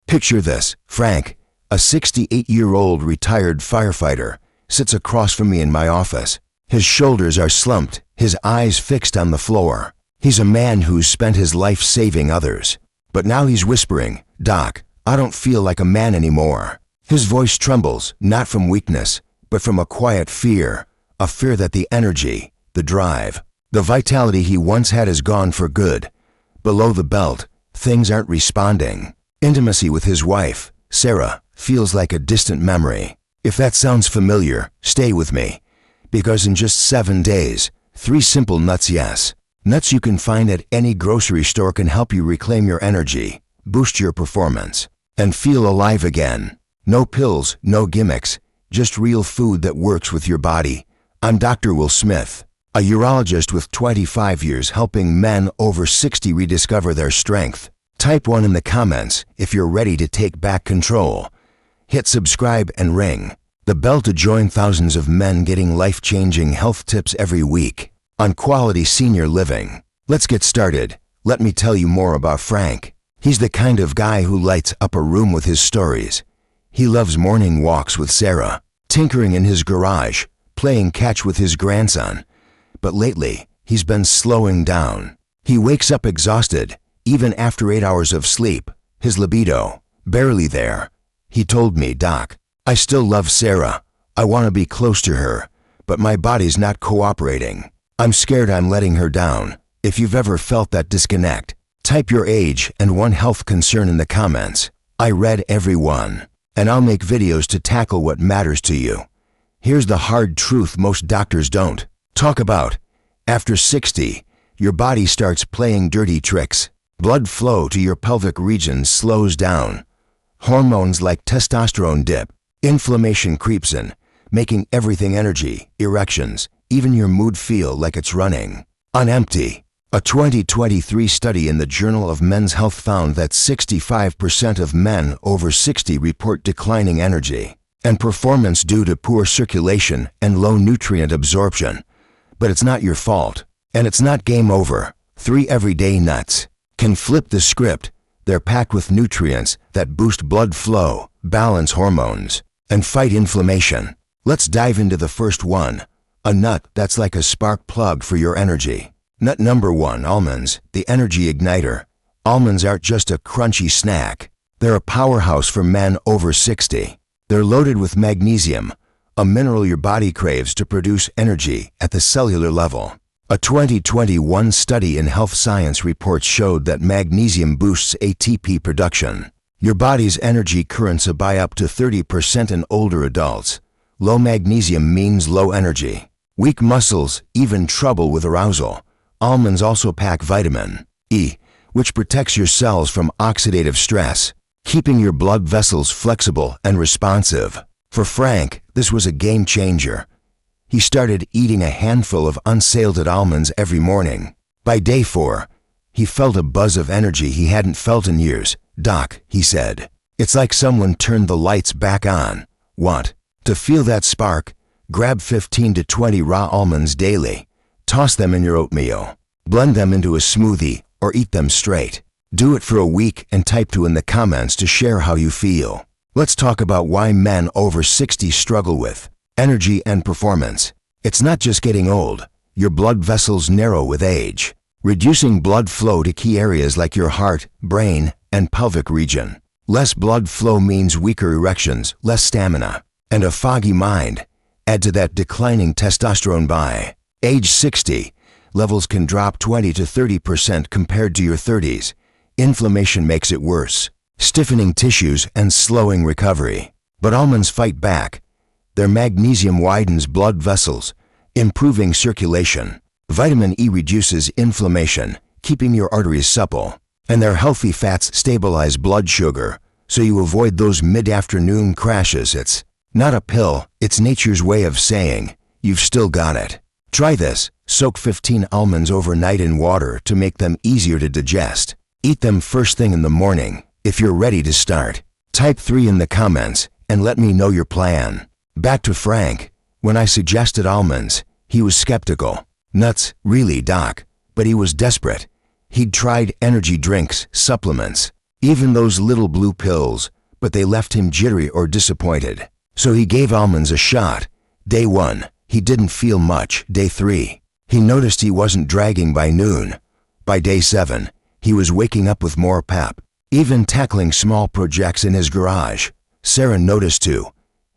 Picture this: Frank, a 68-year-old retired firefighter, sits across from me in my office. His shoulders are slumped, his eyes fixed on the floor. He's a man who's spent his life saving others. But now he's whispering, "Doc, I don't feel like a man anymore." His voice trembles, not from weakness, but from a quiet fear, a fear that the energy, the drive, the vitality he once had is gone for good. Below the belt, things aren't responding. Intimacy with his wife, Sarah, feels like a distant memory. If that sounds familiar, stay with me. Because in just 7 days, 3 simple nuts nuts you can find at any grocery store can help you reclaim your energy, boost your performance, and feel alive again. No pills, no gimmicks, just real food that works with your body. I'm Dr. Will Smith, a urologist with 25 years helping men over 60 rediscover their strength. Type 1 in the comments if you're ready to take back control. Hit subscribe and ring the bell to join thousands of men getting life-changing health tips every week on quality senior living. Let's get started. Let me tell you more about Frank. He's the kind of guy who lights up a room with his stories. He loves morning walks with Sarah, tinkering in his garage, playing catch with his grandson. But lately, he's been slowing down. He wakes up exhausted, even after 8 hours of sleep. His libido, barely there. He told me, "Doc, I still love Sarah. I want to be close to her, but my body's not cooperating. I'm scared I'm letting her down." If you've ever felt that disconnect, type your age and one health concern in the comments. I read every one, and I'll make videos to tackle what matters to you. Here's the hard truth most doctors don't talk about. After 60, your body starts playing dirty tricks. Blood flow to your pelvic region slows down. Hormones like testosterone dip. Inflammation creeps in, making everything energy, erections, even your mood feel like it's running on empty. A 2023 study in the Journal of Men's Health found that 65% of men over 60 report declining energy and performance due to poor circulation and low nutrient absorption. But it's not your fault, and it's not game over. 3 everyday nuts can flip the script. They're packed with nutrients that boost blood flow, balance hormones, and fight inflammation. Let's dive into the first one, a nut that's like a spark plug for your energy. Nut number 1, almonds, the energy igniter. Almonds aren't just a crunchy snack. They're a powerhouse for men over 60. They're loaded with magnesium, a mineral your body craves to produce energy at the cellular level. A 2021 study in Health Science reports showed that magnesium boosts ATP production, your body's energy currents by up to 30% in older adults. Low magnesium means low energy, weak muscles, even trouble with arousal. Almonds also pack vitamin E, which protects your cells from oxidative stress, keeping your blood vessels flexible and responsive. For Frank, this was a game changer. He started eating a handful of unsalted almonds every morning. By day 4, he felt a buzz of energy he hadn't felt in years. "Doc," he said, "it's like someone turned the lights back on." Want to feel that spark? Grab 15 to 20 raw almonds daily. Toss them in your oatmeal. Blend them into a smoothie or eat them straight. Do it for a week and type 2 in the comments to share how you feel. Let's talk about why men over 60 struggle with energy and performance. It's not just getting old. Your blood vessels narrow with age, reducing blood flow to key areas like your heart, brain, and pelvic region. Less blood flow means weaker erections, less stamina, and a foggy mind. Add to that declining testosterone by age 60, levels can drop 20 to 30% compared to your 30s. Inflammation makes it worse, stiffening tissues and slowing recovery. But almonds fight back. Their magnesium widens blood vessels, improving circulation. Vitamin E reduces inflammation, keeping your arteries supple. And their healthy fats stabilize blood sugar, so you avoid those mid-afternoon crashes. It's not a pill, it's nature's way of saying, you've still got it. Try this. Soak 15 almonds overnight in water to make them easier to digest. Eat them first thing in the morning. If you're ready to start, type 3 in the comments and let me know your plan. Back to Frank. When I suggested almonds, he was skeptical. "Nuts, really, Doc?" But he was desperate. He'd tried energy drinks, supplements, even those little blue pills, but they left him jittery or disappointed. So he gave almonds a shot. Day 1, he didn't feel much. Day 3, he noticed he wasn't dragging by noon. By day 7, he was waking up with more pep, even tackling small projects in his garage. Sarah noticed too.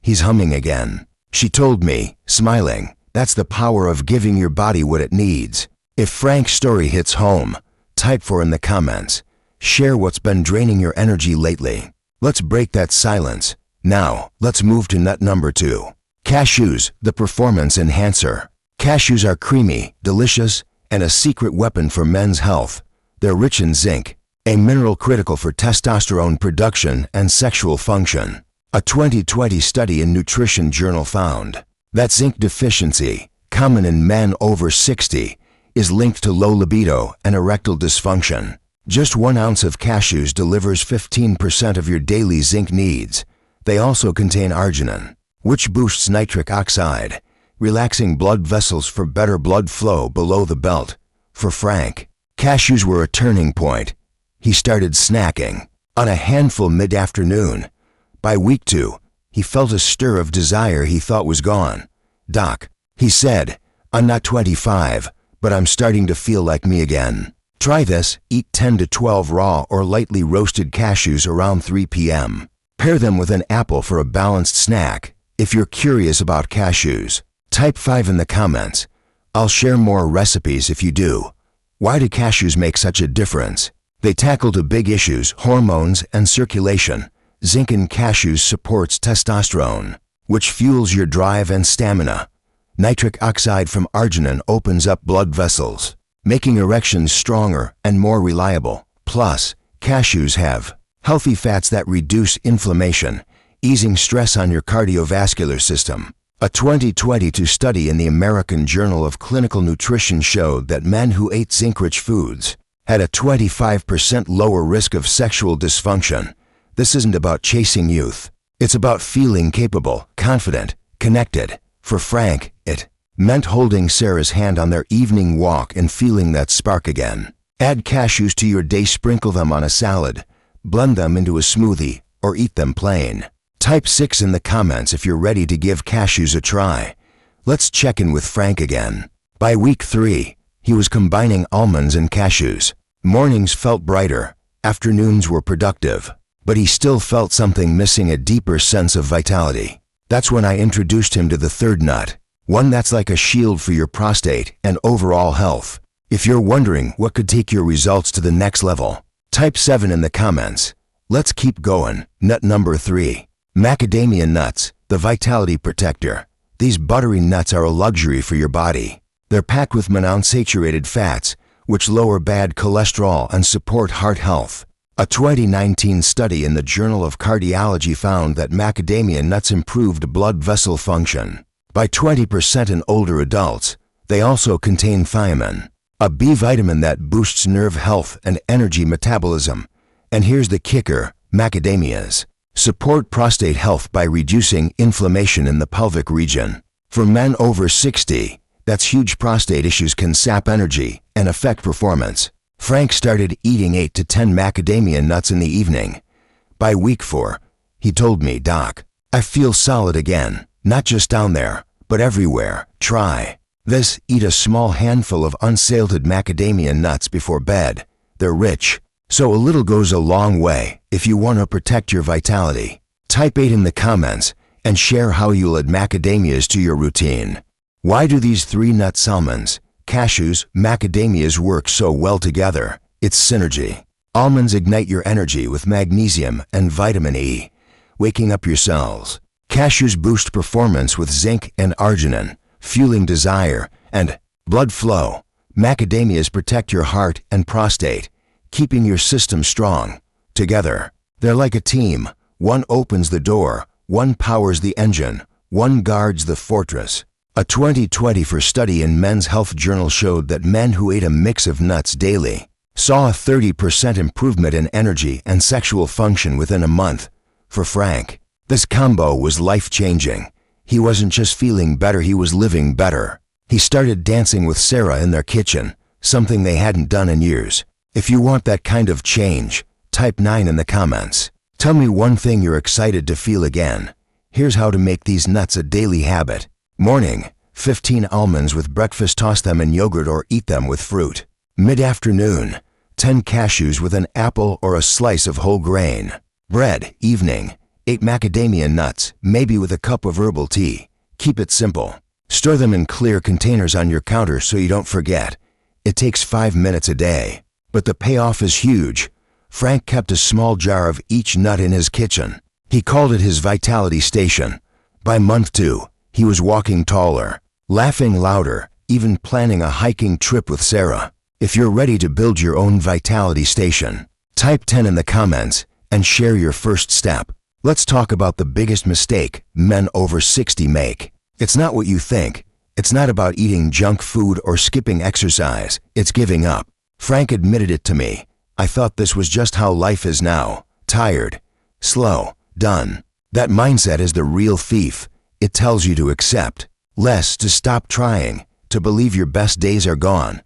He's humming again. She told me, smiling, that's the power of giving your body what it needs. If Frank's story hits home, type 4 in the comments. Share what's been draining your energy lately. Let's break that silence. Now, let's move to nut number 2. Cashews, the performance enhancer. Cashews are creamy, delicious, and a secret weapon for men's health. They're rich in zinc, a mineral critical for testosterone production and sexual function. A 2020 study in Nutrition Journal found that zinc deficiency, common in men over 60, is linked to low libido and erectile dysfunction. Just 1 ounce of cashews delivers 15% of your daily zinc needs. They also contain arginine, which boosts nitric oxide, relaxing blood vessels for better blood flow below the belt. For Frank, cashews were a turning point. He started snacking on a handful mid-afternoon. By week 2, he felt a stir of desire he thought was gone. "Doc," he said, "I'm not 25, but I'm starting to feel like me again. Try this, eat 10 to 12 raw or lightly roasted cashews around 3 p.m. Pair them with an apple for a balanced snack." If you're curious about cashews, type 5 in the comments. I'll share more recipes if you do. Why do cashews make such a difference? They tackle the big issues: hormones and circulation. Zinc in cashews supports testosterone, which fuels your drive and stamina. Nitric oxide from arginine opens up blood vessels, making erections stronger and more reliable. Plus, cashews have healthy fats that reduce inflammation, easing stress on your cardiovascular system. A 2022 study in the American Journal of Clinical Nutrition showed that men who ate zinc-rich foods had a 25% lower risk of sexual dysfunction. This isn't about chasing youth. It's about feeling capable, confident, connected. For Frank, it meant holding Sarah's hand on their evening walk and feeling that spark again. Add cashews to your day, sprinkle them on a salad, blend them into a smoothie, or eat them plain. Type 6 in the comments if you're ready to give cashews a try. Let's check in with Frank again. By week 3, he was combining almonds and cashews. Mornings felt brighter, afternoons were productive, but he still felt something missing, a deeper sense of vitality. That's when I introduced him to the 3rd nut, one that's like a shield for your prostate and overall health. If you're wondering what could take your results to the next level, type 7 in the comments. Let's keep going. Nut number 3. Macadamia nuts, the vitality protector. These buttery nuts are a luxury for your body. They're packed with monounsaturated fats, which lower bad cholesterol and support heart health. A 2019 study in the Journal of Cardiology found that macadamia nuts improved blood vessel function by 20% in older adults. They also contain thiamin, a B vitamin that boosts nerve health and energy metabolism. And here's the kicker: macadamias support prostate health by reducing inflammation in the pelvic region. For men over 60, that's huge. Prostate issues can sap energy and affect performance. Frank started eating 8 to 10 macadamia nuts in the evening. By week 4, he told me, "Doc, I feel solid again, not just down there, but everywhere. Try this. Eat a small handful of unsalted macadamia nuts before bed. They're rich, so a little goes a long way if you want to protect your vitality." Type 8 in the comments and share how you'll add macadamias to your routine. Why do these 3 nuts, almonds, cashews, macadamias, work so well together? It's synergy. Almonds ignite your energy with magnesium and vitamin E, waking up your cells. Cashews boost performance with zinc and arginine, fueling desire and blood flow. Macadamias protect your heart and prostate, keeping your system strong. Together, they're like a team. One opens the door, one powers the engine, one guards the fortress. A 2024 study in Men's Health Journal showed that men who ate a mix of nuts daily saw a 30% improvement in energy and sexual function within a month. For Frank, this combo was life-changing. He wasn't just feeling better, he was living better. He started dancing with Sarah in their kitchen, something they hadn't done in years. If you want that kind of change, Type 9 in the comments. Tell me one thing you're excited to feel again. Here's how to make these nuts a daily habit. Morning, 15 almonds with breakfast. Toss them in yogurt or eat them with fruit. Mid-afternoon, 10 cashews with an apple or a slice of whole grain. Bread, evening, 8 macadamia nuts, maybe with a cup of herbal tea. Keep it simple. Store them in clear containers on your counter so you don't forget. It takes 5 minutes a day. But the payoff is huge. Frank kept a small jar of each nut in his kitchen. He called it his vitality station. By month 2, he was walking taller, laughing louder, even planning a hiking trip with Sarah. If you're ready to build your own vitality station, type 10 in the comments and share your first step. Let's talk about the biggest mistake men over 60 make. It's not what you think. It's not about eating junk food or skipping exercise. It's giving up. Frank admitted it to me. I thought this was just how life is now. Tired, slow, done. That mindset is the real thief. It tells you to accept less, to stop trying, to believe your best days are gone.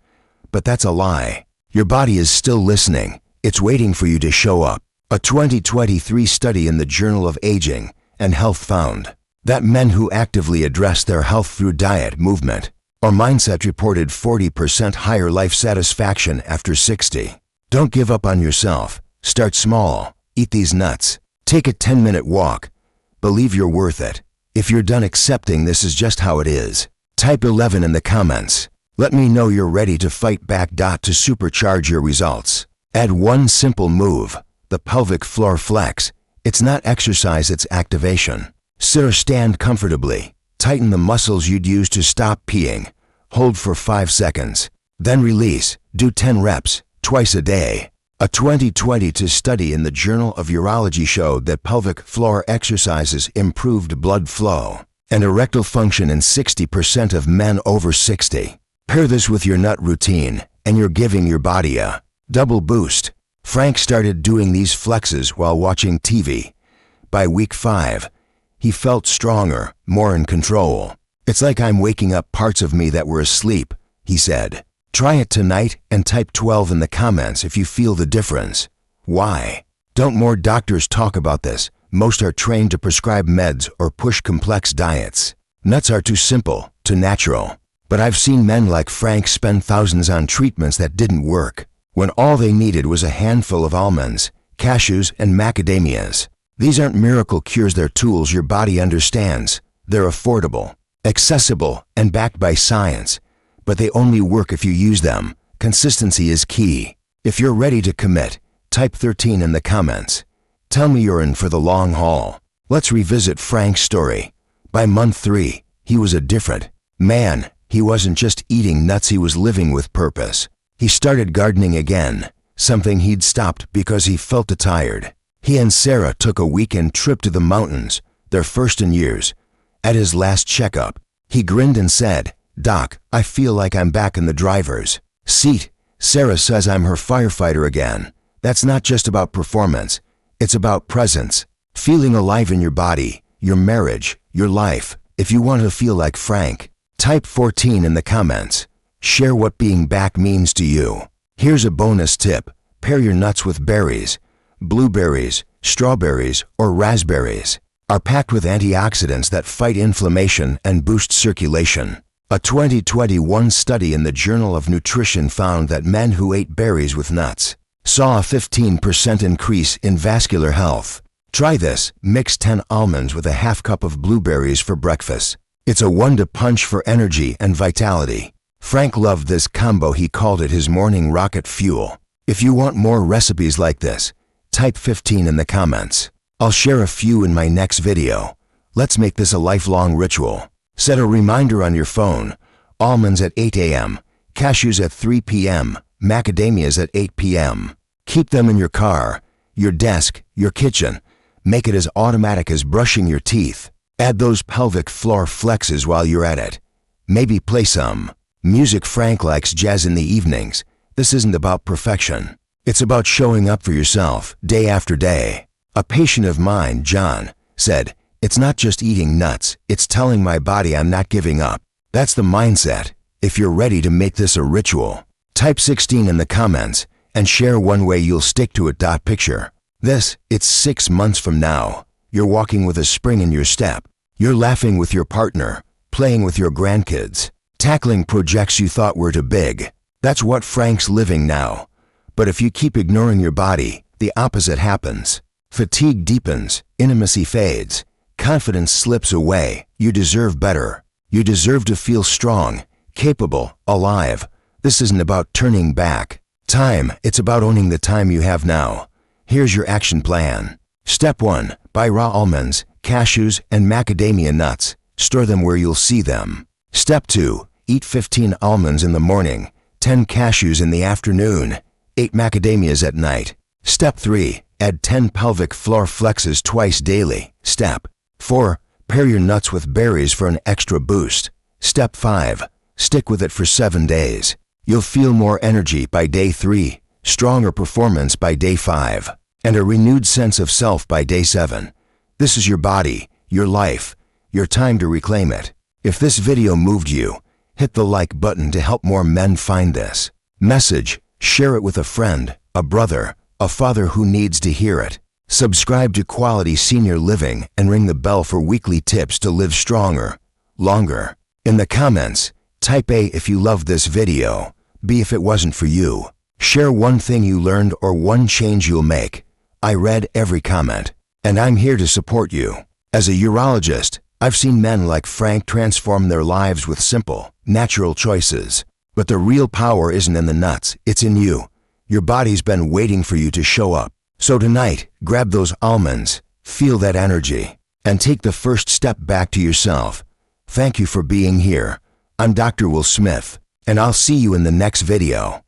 But that's a lie. Your body is still listening. It's waiting for you to show up. A 2023 study in the Journal of Aging and Health found that men who actively address their health through diet, movement, or mindset reported 40% higher life satisfaction after 60. Don't give up on yourself. Start small. Eat these nuts. Take a 10-minute walk. Believe you're worth it. If you're done accepting this is just how it is, type 11 in the comments. Let me know you're ready to fight back. To supercharge your results, add one simple move, the pelvic floor flex. It's not exercise, it's activation. Sit or stand comfortably. Tighten the muscles you'd use to stop peeing. Hold for 5 seconds. Then release. Do 10 reps, twice a day. A 2022 study in the Journal of Urology showed that pelvic floor exercises improved blood flow and erectile function in 60% of men over 60. Pair this with your nut routine, and you're giving your body a double boost. Frank started doing these flexes while watching TV. By week 5, he felt stronger, more in control. It's like I'm waking up parts of me that were asleep, he said. Try it tonight and type 12 in the comments if you feel the difference. Why? Don't more doctors talk about this? Most are trained to prescribe meds or push complex diets. Nuts are too simple, too natural. But I've seen men like Frank spend thousands on treatments that didn't work, when all they needed was a handful of almonds, cashews, and macadamias. These aren't miracle cures, they're tools your body understands. They're affordable, accessible, and backed by science. But they only work if you use them. Consistency is key. If you're ready to commit, type 13 in the comments. Tell me you're in for the long haul. Let's revisit Frank's story. By month 3, he was a different man. He wasn't just eating nuts, he was living with purpose. He started gardening again, something he'd stopped because he felt tired. He and Sarah took a weekend trip to the mountains, their first in years. At his last checkup, he grinned and said, "Doc, I feel like I'm back in the driver's seat. Sarah says I'm her firefighter again." That's not just about performance. It's about presence, feeling alive in your body, your marriage, your life. If you want to feel like Frank, type 14 in the comments. Share what being back means to you. Here's a bonus tip. Pair your nuts with berries. Blueberries, strawberries, or raspberries are packed with antioxidants that fight inflammation and boost circulation. A 2021 study in the Journal of Nutrition found that men who ate berries with nuts saw a 15% increase in vascular health. Try this. Mix 10 almonds with a half cup of blueberries for breakfast. It's a one-two punch for energy and vitality. Frank loved this combo. He called it his morning rocket fuel. If you want more recipes like this, type 15 in the comments. I'll share a few in my next video. Let's make this a lifelong ritual. Set a reminder on your phone. Almonds at 8 a.m., cashews at 3 p.m., macadamias at 8 p.m. Keep them in your car, your desk, your kitchen. Make it as automatic as brushing your teeth. Add those pelvic floor flexes while you're at it. Maybe play some music. Frank likes jazz in the evenings. This isn't about perfection. It's about showing up for yourself, day after day. A patient of mine, John, said, "It's not just eating nuts, it's telling my body I'm not giving up." That's the mindset. If you're ready to make this a ritual, type 16 in the comments and share one way you'll stick to it. Picture this, it's 6 months from now. You're walking with a spring in your step. You're laughing with your partner, playing with your grandkids, tackling projects you thought were too big. That's what Frank's living now. But if you keep ignoring your body, the opposite happens. Fatigue deepens, intimacy fades, confidence slips away. You deserve better. You deserve to feel strong, capable, alive. This isn't about turning back time, it's about owning the time you have now. Here's your action plan. Step 1. Buy raw almonds, cashews, and macadamia nuts. Store them where you'll see them. Step 2. Eat 15 almonds in the morning, 10 cashews in the afternoon, 8 macadamias at night. Step 3. Add 10 pelvic floor flexes twice daily. Step 4. Pair your nuts with berries for an extra boost. Step 5. Stick with it for 7 days. You'll feel more energy by day 3, stronger performance by day 5, and a renewed sense of self by day 7. This is your body, your life, your time to reclaim it. If this video moved you, hit the like button to help more men find this message. Share it with a friend, a brother, a father who needs to hear it. Subscribe to Quality Senior Living and ring the bell for weekly tips to live stronger, longer. In the comments, type A if you loved this video, B if it wasn't for you. Share one thing you learned or one change you'll make. I read every comment, and I'm here to support you. As a urologist, I've seen men like Frank transform their lives with simple, natural choices. But the real power isn't in the nuts, it's in you. Your body's been waiting for you to show up. So tonight, grab those almonds, feel that energy, and take the first step back to yourself. Thank you for being here. I'm Dr. Will Smith, and I'll see you in the next video.